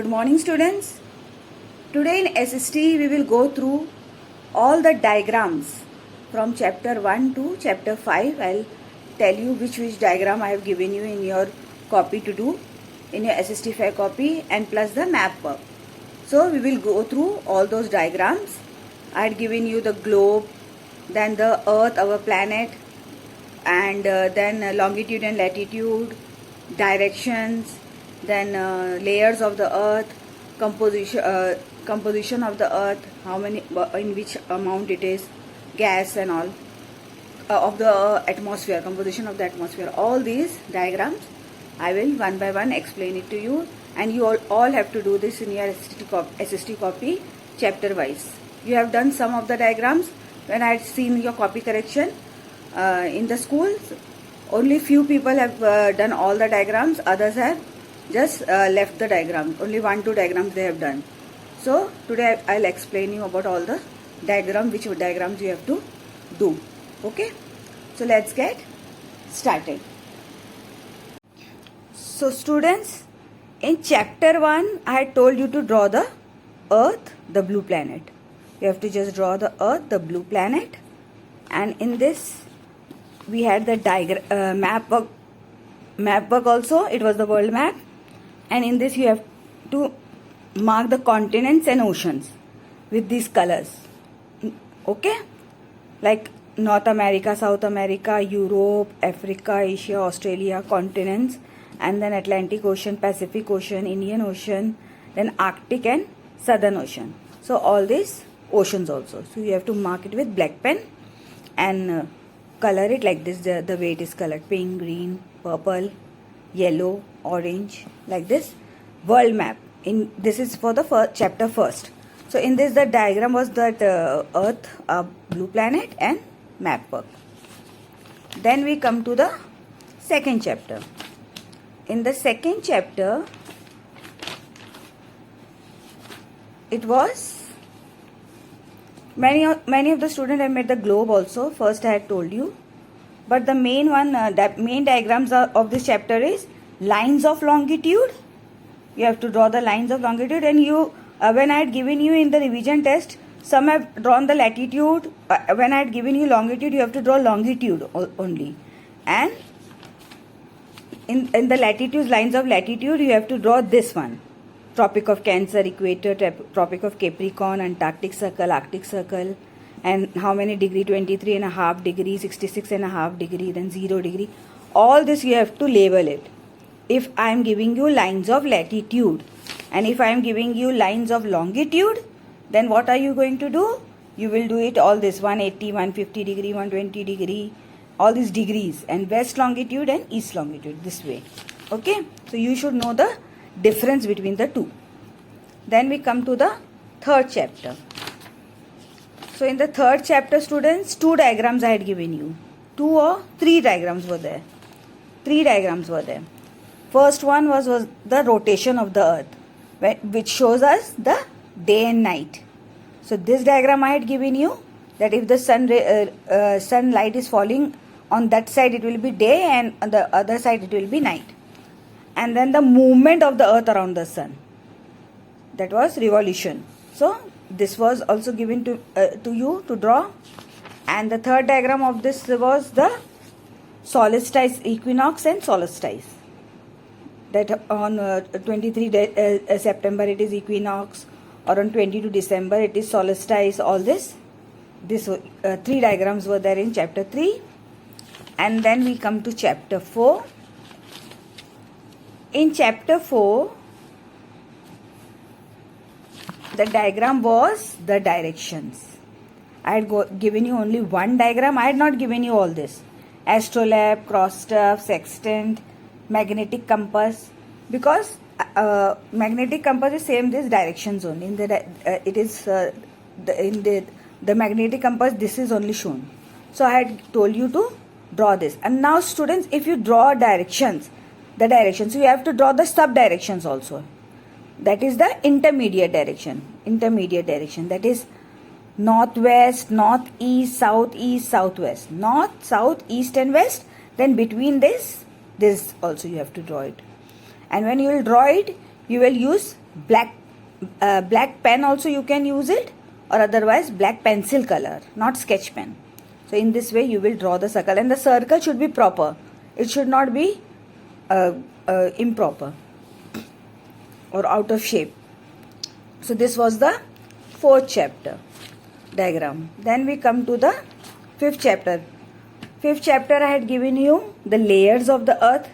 Good morning, students. Today in SST we will go through all the diagrams from chapter 1 to chapter 5. I'll tell you which diagram I have given you in your copy to do in your SST 5 copy, and plus the map work. So we will go through all those diagrams. I had given you the globe, then the earth, our planet, and then longitude and latitude, directions, then layers of the earth, composition of the earth, how many, in which amount it is, gas and all, of the atmosphere, composition of the atmosphere. All these diagrams I will one by one explain it to you, and you all have to do this in your SST copy chapter wise. You have done some of the diagrams when I had seen your copy correction in the schools. Only few people have done all the diagrams, others have just left the diagram. Only 1-2 diagrams they have done. So today I'll explain you about all the diagrams, which diagrams you have to do. Okay, so let's get started. So students, in chapter 1 I had told you to draw the earth, the blue planet. You have to just draw the earth, the blue planet, and in this we had the diagram, map work also. It was the world map, and in this you have to mark the continents and oceans with these colors. Okay, like North America, South America, Europe, Africa, Asia, Australia, continents, and then Atlantic Ocean, Pacific Ocean, Indian Ocean, then Arctic and Southern Ocean. So all these oceans also. So you have to mark it with black pen and color it like this. The way it is colored: pink, green, purple, yellow, orange, like this. World map. In this is for the chapter first. So in this the diagram was that earth, blue planet, and map work. Then we come to the second chapter. In the second chapter it was many of the students have made the globe also. First I had told you, but the main one, main diagrams of this chapter is lines of longitude. You have to draw the lines of longitude, and you when I had given you in the revision test, some have drawn the latitude. When I had given you longitude, you have to draw longitude only, and in the latitudes, lines of latitude, you have to draw this one: Tropic of Cancer, Equator, Tropic of Capricorn, Antarctic Circle, Arctic Circle, and how many degree, 23.5 degree, 66.5 degree, then 0 degree. All this you have to label it. If I am giving you lines of latitude and if I am giving you lines of longitude, then what are you going to do? You will do it all this: 180, 150 degree, 120 degree, all these degrees, and west longitude and east longitude, this way. Okay, so you should know the difference between the two. Then we come to the third chapter. So in the third chapter, students, 2 diagrams I had given you. 2 or 3 diagrams were there. 3 diagrams were there. First one was the rotation of the earth, which shows us the day and night. So this diagram I had given you, that if the sunlight is falling on that side, it will be day, and on the other side it will be night. And then the movement of the earth around the sun, that was revolution. So this was also given to you to draw. And the third diagram of this was the solstice, equinox and solstice, that on 23 September it is equinox, or on 22 December it is solstice. All this 3 diagrams were there in chapter 3. And then we come to chapter 4. In chapter 4, the diagram was the directions. I had given you only one diagram. I had not given you all this: astrolabe, crossstaff, sextant, magnetic compass, because magnetic compass is same this directions only. In the it is in the magnetic compass, this is only shown. So I had told you to draw this. And now students, if you draw directions, the directions, you have to draw the sub directions also. That is the intermediate direction. That is northwest, northeast, southeast, southwest. North, south, east and west. Then between this also you have to draw it. And when you will draw it, you will use black pen also you can use it, or otherwise black pencil color, not sketch pen. So in this way you will draw the circle, and the circle should be proper. It should not be improper or out of shape. So this was the fourth chapter diagram. Then we come to the fifth chapter. Fifth chapter I had given you the layers of the earth,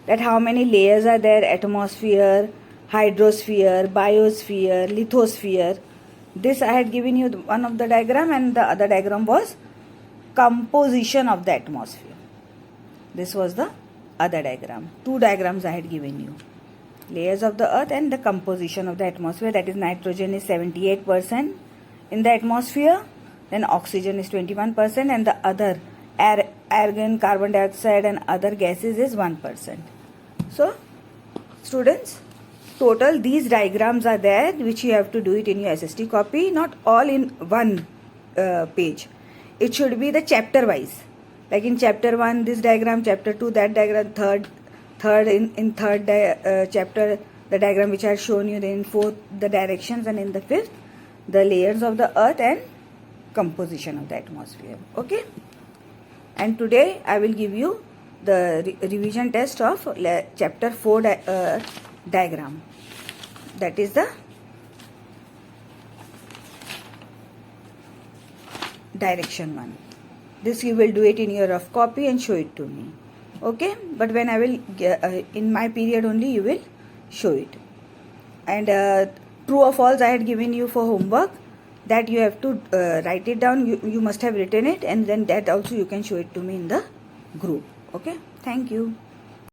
that how many layers are there: atmosphere, hydrosphere, biosphere, lithosphere. This I had given you one of the diagram, and the other diagram was composition of the atmosphere. This was the other diagram. Two diagrams I had given you: layers of the earth and the composition of the atmosphere. That is, nitrogen is 78% in the atmosphere, then oxygen is 21%, and the other argon, carbon dioxide and other gases is 1%. So students, total these diagrams are there, which you have to do it in your SST copy, not all in one page. It should be the chapter wise, like in chapter 1 this diagram, chapter 2 that diagram, third in third chapter the diagram which I had shown you, then in fourth the directions, and in the fifth the layers of the earth and composition of the atmosphere. Okay, and today I will give you the revision test of chapter 4 diagram, that is the direction one. This you will do it in your rough copy and show it to me. Okay, but when I will in my period only you will show it. And true or false I had given you for homework, that you have to write it down. You must have written it, and then that also you can show it to me in the group. Okay, thank you.